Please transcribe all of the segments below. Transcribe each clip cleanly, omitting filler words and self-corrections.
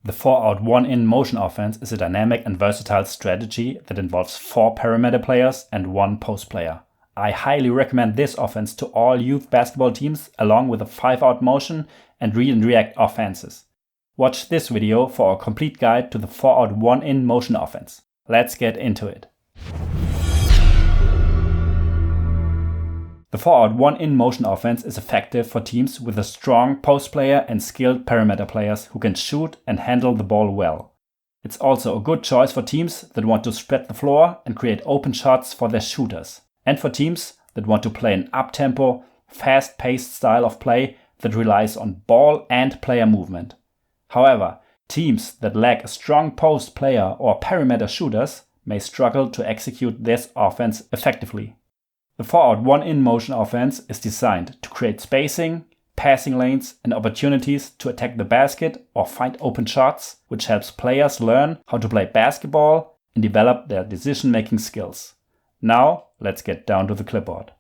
The 4-out 1-in motion offense is a dynamic and versatile strategy that involves 4 perimeter players and 1 post player. I highly recommend this offense to all youth basketball teams along with a 5-out motion and read and react offenses. Watch this video for a complete guide to the 4-out 1-in motion offense. Let's get into it. The 4-out 1-in motion offense is effective for teams with a strong post player and skilled perimeter players who can shoot and handle the ball well. It's also a good choice for teams that want to spread the floor and create open shots for their shooters, and for teams that want to play an up-tempo, fast-paced style of play that relies on ball and player movement. However, teams that lack a strong post player or perimeter shooters may struggle to execute this offense effectively. The 4-out 1-in motion offense is designed to create spacing, passing lanes, and opportunities to attack the basket or find open shots, which helps players learn how to play basketball and develop their decision-making skills. Now, let's get down to the clipboard.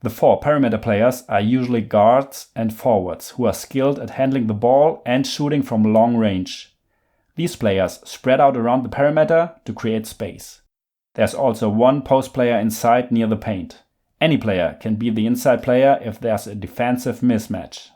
The 4 perimeter players are usually guards and forwards who are skilled at handling the ball and shooting from long range. These players spread out around the perimeter to create space. There's also 1 post player inside near the paint. Any player can be the inside player if there's a defensive mismatch.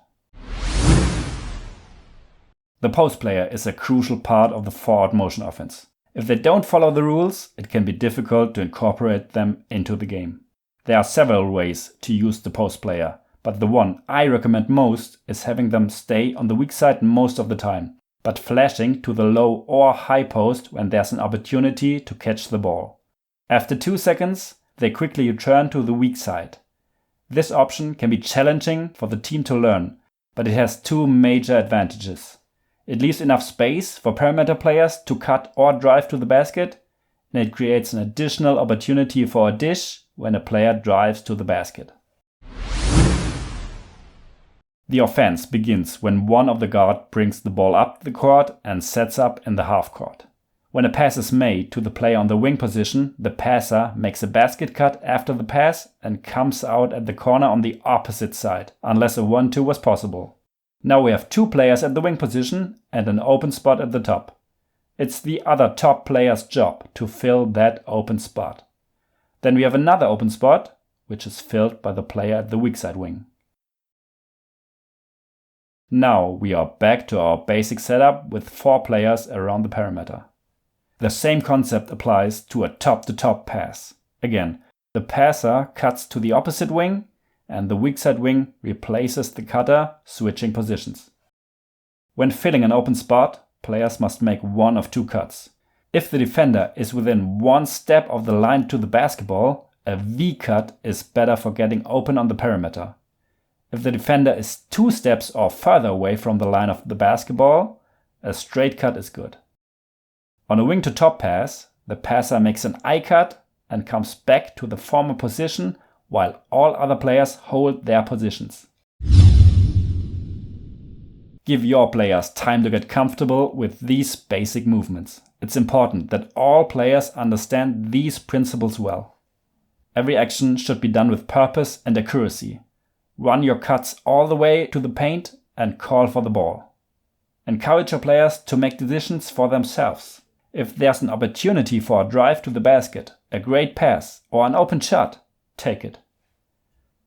The post player is a crucial part of the 4-out motion offense. If they don't follow the rules, it can be difficult to incorporate them into the game. There are several ways to use the post player, but the one I recommend most is having them stay on the weak side most of the time, but flashing to the low or high post when there's an opportunity to catch the ball. After 2 seconds, they quickly return to the weak side. This option can be challenging for the team to learn, but it has 2 major advantages. It leaves enough space for perimeter players to cut or drive to the basket, and it creates an additional opportunity for a dish when a player drives to the basket. The offense begins when one of the guards brings the ball up the court and sets up in the half court. When a pass is made to the player on the wing position, the passer makes a basket cut after the pass and comes out at the corner on the opposite side, unless a 1-2 was possible. Now we have 2 players at the wing position and an open spot at the top. It's the other top player's job to fill that open spot. Then we have another open spot, which is filled by the player at the weak side wing. Now we are back to our basic setup with 4 players around the perimeter. The same concept applies to a top-to-top pass. Again, the passer cuts to the opposite wing and the weak side wing replaces the cutter, switching positions. When filling an open spot, players must make 1 of 2 cuts. If the defender is within 1 step of the line to the basketball, a V cut is better for getting open on the perimeter. If the defender is 2 steps or further away from the line of the basketball, a straight cut is good. On a wing-to-top pass, the passer makes an I cut and comes back to the former position while all other players hold their positions. Give your players time to get comfortable with these basic movements. It's important that all players understand these principles well. Every action should be done with purpose and accuracy. Run your cuts all the way to the paint and call for the ball. Encourage your players to make decisions for themselves. If there's an opportunity for a drive to the basket, a great pass, or an open shot, take it.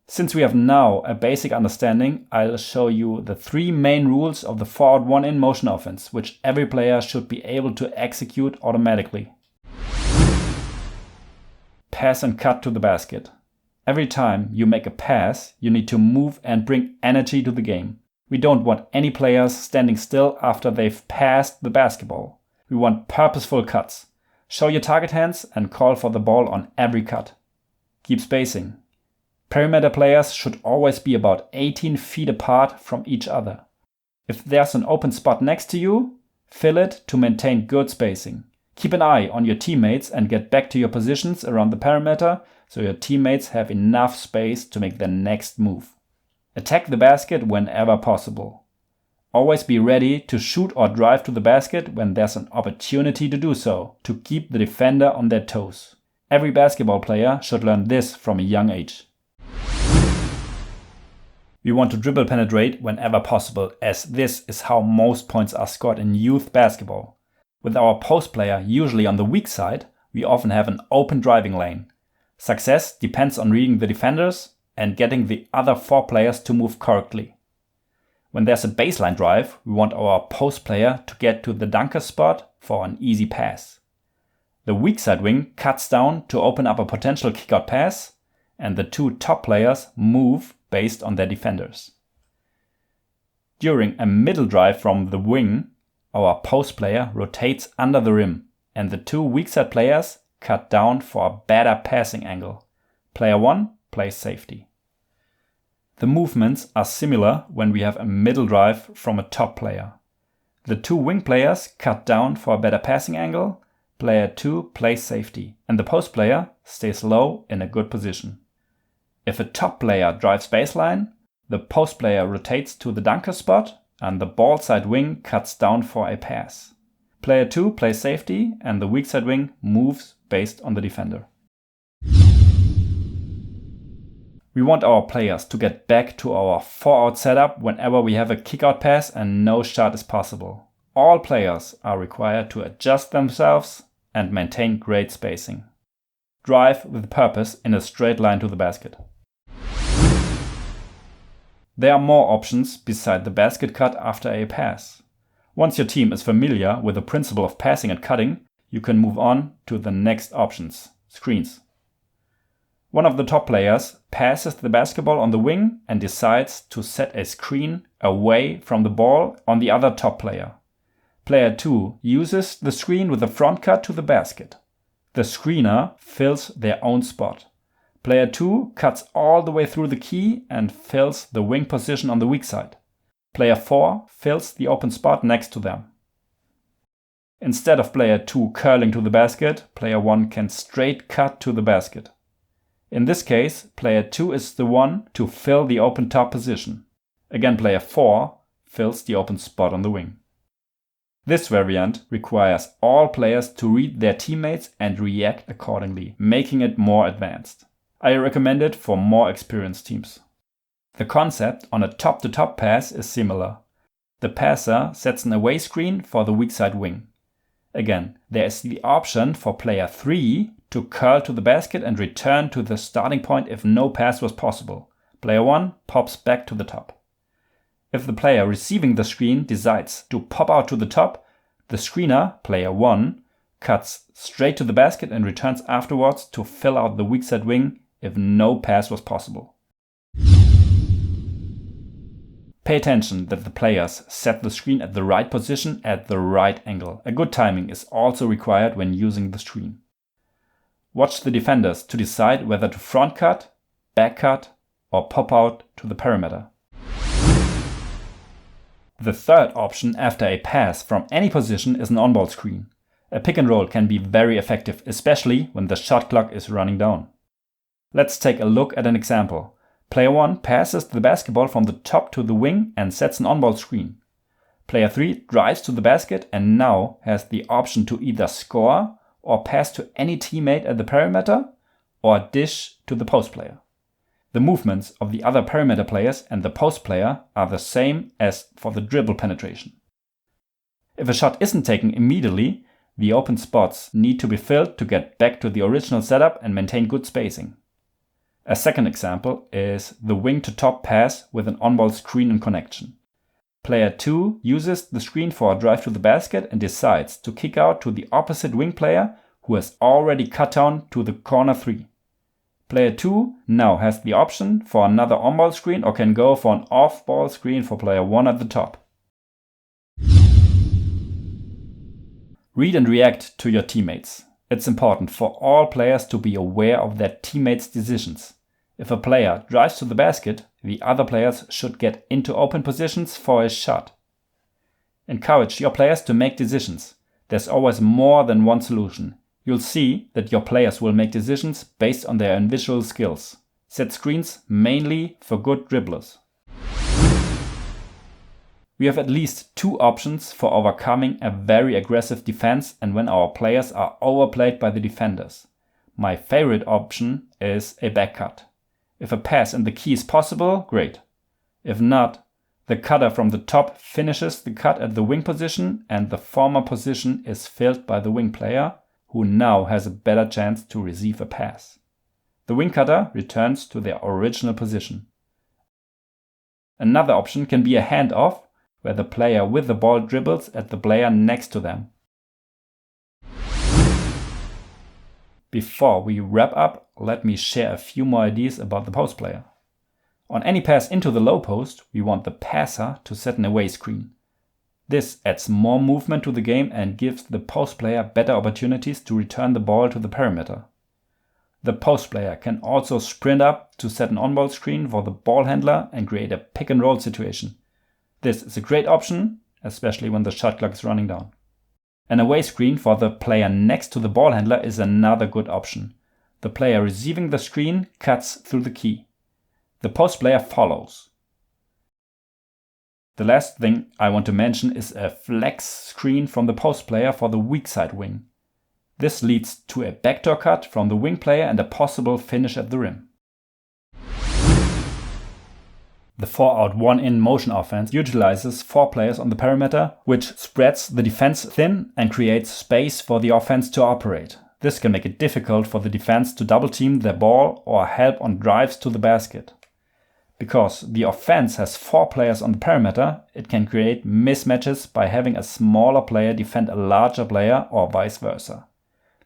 Since we have now a basic understanding, I'll show you the 3 main rules of the 4-out 1-in motion offense, which every player should be able to execute automatically. Pass and cut to the basket. Every time you make a pass, you need to move and bring energy to the game. We don't want any players standing still after they've passed the basketball. We want purposeful cuts. Show your target hands and call for the ball on every cut. Keep spacing. Perimeter players should always be about 18 feet apart from each other. If there's an open spot next to you, fill it to maintain good spacing. Keep an eye on your teammates and get back to your positions around the perimeter so your teammates have enough space to make their next move. Attack the basket whenever possible. Always be ready to shoot or drive to the basket when there's an opportunity to do so, to keep the defender on their toes. Every basketball player should learn this from a young age. We want to dribble penetrate whenever possible, as this is how most points are scored in youth basketball. With our post player usually on the weak side, we often have an open driving lane. Success depends on reading the defenders and getting the other 4 players to move correctly. When there's a baseline drive, we want our post player to get to the dunker spot for an easy pass. The weak side wing cuts down to open up a potential kickout pass, and the 2 top players move based on their defenders. During a middle drive from the wing, our post player rotates under the rim, and the 2 weak side players cut down for a better passing angle. Player 1 plays safety. The movements are similar when we have a middle drive from a top player. The 2 wing players cut down for a better passing angle, player 2 plays safety, and the post player stays low in a good position. If a top player drives baseline, the post player rotates to the dunker spot and the ball side wing cuts down for a pass. Player 2 plays safety and the weak side wing moves based on the defender. We want our players to get back to our 4-out setup whenever we have a kickout pass and no shot is possible. All players are required to adjust themselves and maintain great spacing. Drive with purpose in a straight line to the basket. There are more options beside the basket cut after a pass. Once your team is familiar with the principle of passing and cutting, you can move on to the next options, screens. One of the top players passes the basketball on the wing and decides to set a screen away from the ball on the other top player. Player 2 uses the screen with a front cut to the basket. The screener fills their own spot. Player 2 cuts all the way through the key and fills the wing position on the weak side. Player 4 fills the open spot next to them. Instead of player 2 curling to the basket, player 1 can straight cut to the basket. In this case, player 2 is the one to fill the open top position. Again, player 4 fills the open spot on the wing. This variant requires all players to read their teammates and react accordingly, making it more advanced. I recommend it for more experienced teams. The concept on a top-to-top pass is similar. The passer sets an away screen for the weak side wing. Again, there is the option for player 3 to curl to the basket and return to the starting point if no pass was possible. Player 1 pops back to the top. If the player receiving the screen decides to pop out to the top, the screener, player 1, cuts straight to the basket and returns afterwards to fill out the weak side wing if no pass was possible. Pay attention that the players set the screen at the right position at the right angle. A good timing is also required when using the screen. Watch the defenders to decide whether to front cut, back cut, or pop out to the perimeter. The third option after a pass from any position is an on-ball screen. A pick and roll can be very effective, especially when the shot clock is running down. Let's take a look at an example. Player 1 passes the basketball from the top to the wing and sets an on-ball screen. Player 3 drives to the basket and now has the option to either score or pass to any teammate at the perimeter or dish to the post player. The movements of the other perimeter players and the post player are the same as for the dribble penetration. If a shot isn't taken immediately, the open spots need to be filled to get back to the original setup and maintain good spacing. A second example is the wing to top pass with an on-ball screen and connection. Player 2 uses the screen for a drive to the basket and decides to kick out to the opposite wing player who has already cut down to the corner 3. Player 2 now has the option for another on-ball screen or can go for an off-ball screen for player 1 at the top. Read and react to your teammates. It's important for all players to be aware of their teammates' decisions. If a player drives to the basket, the other players should get into open positions for a shot. Encourage your players to make decisions. There's always more than one solution. You'll see that your players will make decisions based on their individual skills. Set screens mainly for good dribblers. We have at least 2 options for overcoming a very aggressive defense and when our players are overplayed by the defenders. My favorite option is a back cut. If a pass in the key is possible, great. If not, the cutter from the top finishes the cut at the wing position and the former position is filled by the wing player, who now has a better chance to receive a pass. The wing cutter returns to their original position. Another option can be a handoff, where the player with the ball dribbles at the player next to them. Before we wrap up, let me share a few more ideas about the post player. On any pass into the low post, we want the passer to set an away screen. This adds more movement to the game and gives the post player better opportunities to return the ball to the perimeter. The post player can also sprint up to set an on-ball screen for the ball handler and create a pick-and-roll situation. This is a great option, especially when the shot clock is running down. An away screen for the player next to the ball handler is another good option. The player receiving the screen cuts through the key. The post player follows. The last thing I want to mention is a flex screen from the post player for the weak side wing. This leads to a backdoor cut from the wing player and a possible finish at the rim. The 4-out 1-in motion offense utilizes 4 players on the perimeter, which spreads the defense thin and creates space for the offense to operate. This can make it difficult for the defense to double team their ball or help on drives to the basket. Because the offense has 4 players on the perimeter, it can create mismatches by having a smaller player defend a larger player or vice versa.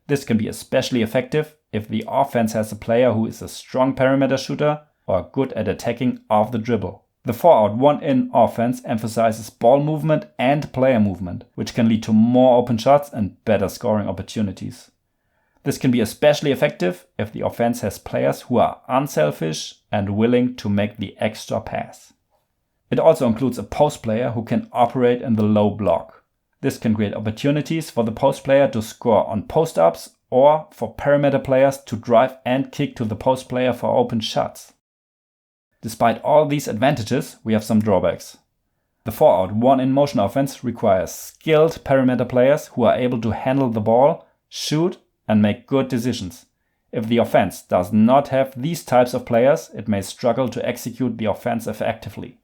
This can be especially effective if the offense has a player who is a strong perimeter shooter or good at attacking off the dribble. The 4-out 1-in offense emphasizes ball movement and player movement, which can lead to more open shots and better scoring opportunities. This can be especially effective if the offense has players who are unselfish and willing to make the extra pass. It also includes a post player who can operate in the low block. This can create opportunities for the post player to score on post-ups or for perimeter players to drive and kick to the post player for open shots. Despite all these advantages, we have some drawbacks. The 4-out 1-in motion offense requires skilled perimeter players who are able to handle the ball, shoot, and make good decisions. If the offense does not have these types of players, it may struggle to execute the offense effectively.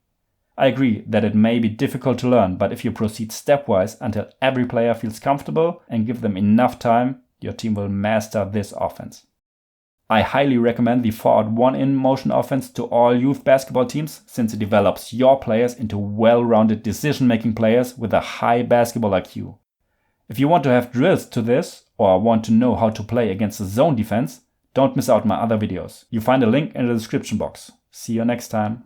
I agree that it may be difficult to learn, but if you proceed stepwise until every player feels comfortable and give them enough time, your team will master this offense. I highly recommend the 4-out 1-in motion offense to all youth basketball teams, since it develops your players into well-rounded decision-making players with a high basketball IQ. If you want to have drills to this, or want to know how to play against the zone defense, don't miss out my other videos. You find a link in the description box. See you next time.